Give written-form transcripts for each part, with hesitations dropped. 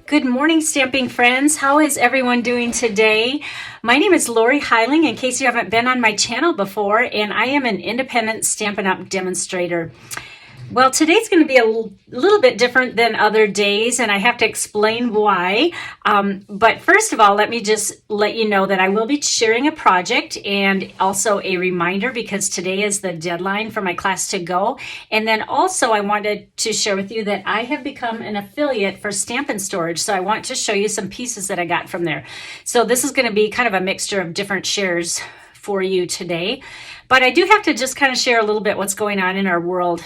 Good morning, stamping friends. How is everyone doing today? My name is Lorri Heiling, in case you haven't been on my channel before, and I am an independent Stampin' Up! Demonstrator. Well, today's going to be a little bit different than other days, and I have to explain why. But first of all, let me just let you know that I will be sharing a project and also a reminder because today is the deadline for my class to go. And then also I wanted to share with you that I have become an affiliate for Stampin Storage. So I want to show you some pieces that I got from there. So this is going to be kind of a mixture of different shares for you today. But I do have to just kind of share a little bit what's going on in our world.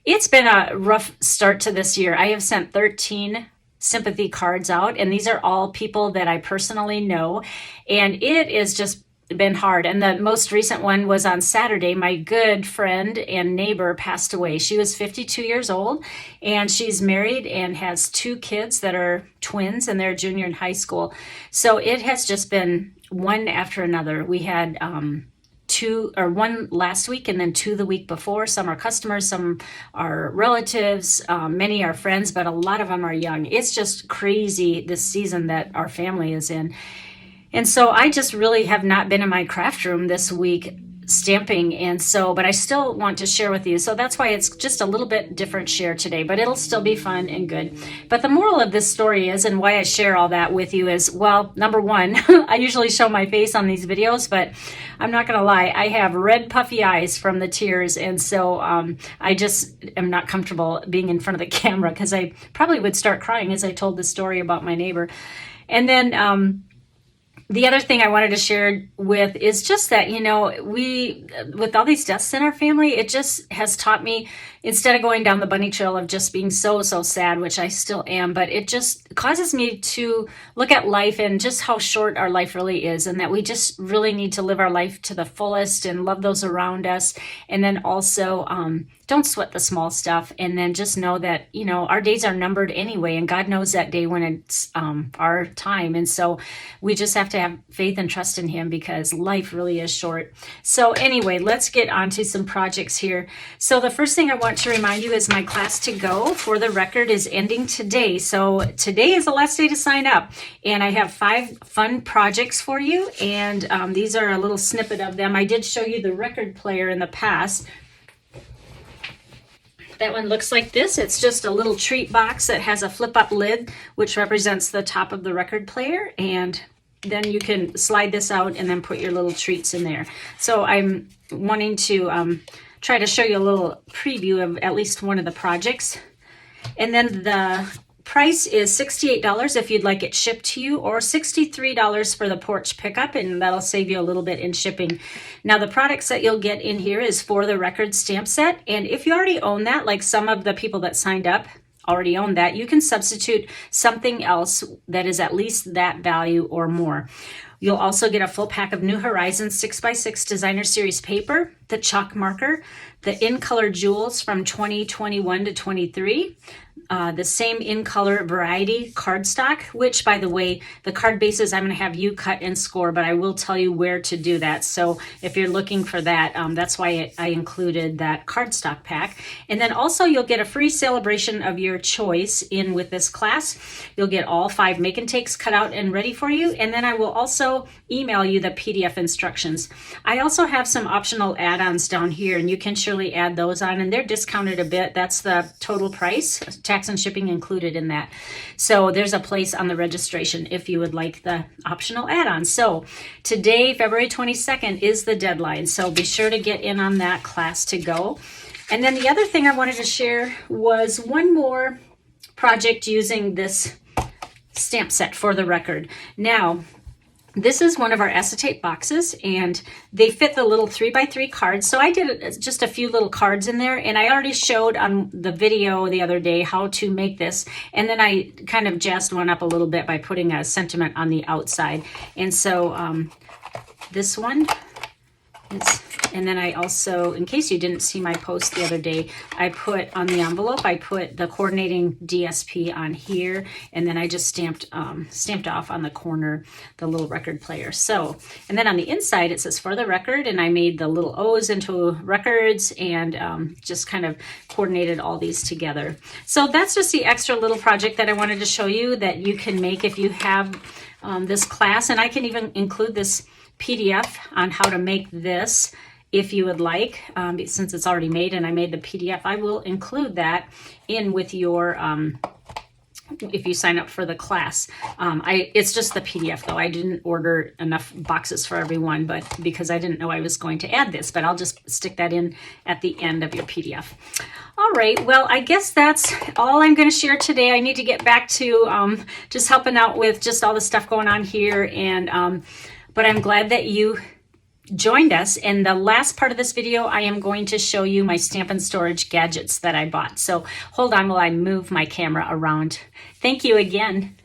It's been a rough start to this year. I have sent 13 sympathy cards out, and these are all people that I personally know, and it has just been hard. And the most recent one was on Saturday. My good friend and neighbor passed away. She was 52 years old, and she's married and has 2 kids that are twins, and they're junior in high school. So it has just been one after another. We had one last week and then 2 the week before. Some are customers, some are relatives, many are friends, but a lot of them are young. It's just crazy this season that our family is in. And so I just really have not been in my craft room this week stamping, and so but I still want to share with you, so that's why it's just a little bit different share today, but it'll still be fun and good. But the moral of this story is, and why I share all that with you is, well, number one, I usually show my face on these videos, but I'm not gonna lie, I have red puffy eyes from the tears, and so I just am not comfortable being in front of the camera because I probably would start crying as I told the story about my neighbor. And then the other thing I wanted to share with is just that, you know, with all these deaths in our family, it just has taught me, instead of going down the bunny trail of just being so sad, which I still am, but it just causes me to look at life and just how short our life really is, and that we just really need to live our life to the fullest and love those around us. And then also, don't sweat the small stuff, and then just know that, you know, our days are numbered anyway, and God knows that day when it's our time. And so we just have to have faith and trust in Him because life really is short. So anyway, let's get on to some projects here. So the first thing I want to remind you is my class to go for the record is ending today. So today is the last day to sign up, and I have 5 fun projects for you, and these are a little snippet of them. I did show you the record player in the past. That one looks like this. It's just a little treat box that has a flip-up lid, which represents the top of the record player, and then you can slide this out and then put your little treats in there. So I'm wanting to try to show you a little preview of at least one of the projects. And then the price is $68 if you'd like it shipped to you, or $63 for the porch pickup, and that'll save you a little bit in shipping. Now the products that you'll get in here is for the record stamp set, and if you already own that, like some of the people that signed up already own that, you can substitute something else that is at least that value or more. You'll also get a full pack of New Horizons 6x6 Designer Series paper, the chalk marker, the in color jewels from 2021 to 23, the same in color variety cardstock, which, by the way, the card bases I'm going to have you cut and score, but I will tell you where to do that. So if you're looking for that, that's why I included that cardstock pack. And then also you'll get a free celebration of your choice in with this class. You'll get all 5 make and takes cut out and ready for you. And then I will also email you the PDF instructions. I also have some optional add-ons down here, and you can surely add those on, and they're discounted a bit. That's the total price, tax and shipping included in that. So there's a place on the registration if you would like the optional add-ons. So today, February 22nd, is the deadline. So be sure to get in on that class to go. And then the other thing I wanted to share was one more project using this stamp set for the record. Now, this is one of our acetate boxes, and they fit the little 3x3 cards. So I did just a few little cards in there, and I already showed on the video the other day how to make this. And then I kind of jazzed one up a little bit by putting a sentiment on the outside. And so this one And then I also, in case you didn't see my post the other day, I put on the envelope, I put the coordinating DSP on here, and then I just stamped off on the corner the little record player. So, and then on the inside it says for the record, and I made the little O's into records and just kind of coordinated all these together. So that's just the extra little project that I wanted to show you that you can make if you have this class, and I can even include this PDF on how to make this if you would like, since it's already made and I made the PDF. I will include that in with your if you sign up for the class. It's just the PDF though. I didn't order enough boxes for everyone, but because I didn't know I was going to add this, but I'll just stick that in at the end of your PDF. All right, well, I guess that's all I'm going to share today. I need to get back to just helping out with just all the stuff going on here, and but I'm glad that you joined us. In the last part of this video, I am going to show you my Stampin' Storage gadgets that I bought. So hold on while I move my camera around. Thank you again.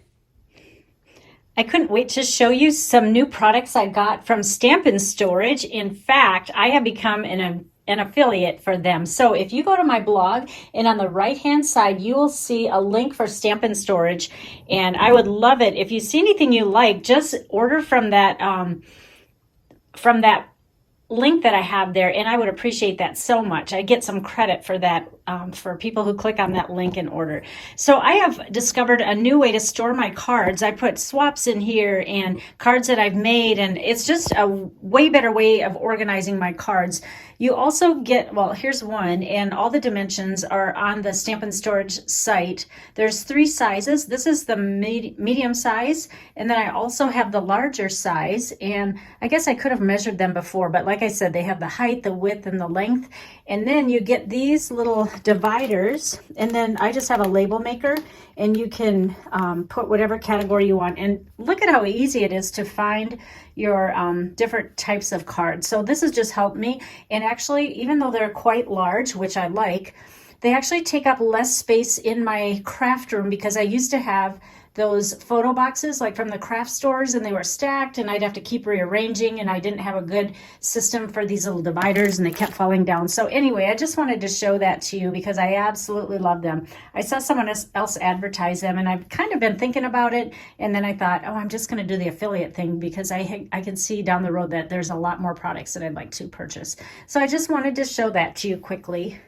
I couldn't wait to show you some new products I got from Stampin' Storage. In fact, I have become an affiliate for them. So if you go to my blog, and on the right hand side you will see a link for Stampin' Storage, and I would love it if you see anything you like, just order from that link that I have there, and I would appreciate that so much. I get some credit for that, for people who click on that link and order. So I have discovered a new way to store my cards. I put swaps in here and cards that I've made, and it's just a way better way of organizing my cards. You also get, well, here's one, and all the dimensions are on the Stampin' Storage site. There's 3 sizes. This is the medium size, and then I also have the larger size, and I guess I could have measured them before, but like I said, they have the height, the width, and the length. And then you get these little dividers, and then I just have a label maker, and you can put whatever category you want. And look at how easy it is to find your different types of cards. So this has just helped me. And actually, even though they're quite large, which I like, they actually take up less space in my craft room, because I used to have those photo boxes like from the craft stores, and they were stacked, and I'd have to keep rearranging, and I didn't have a good system for these little dividers, and they kept falling down. So anyway, I just wanted to show that to you because I absolutely love them. I saw someone else advertise them, and I've kind of been thinking about it, and then I thought, oh, I'm just going to do the affiliate thing, because I can see down the road that there's a lot more products that I'd like to purchase. So I just wanted to show that to you quickly.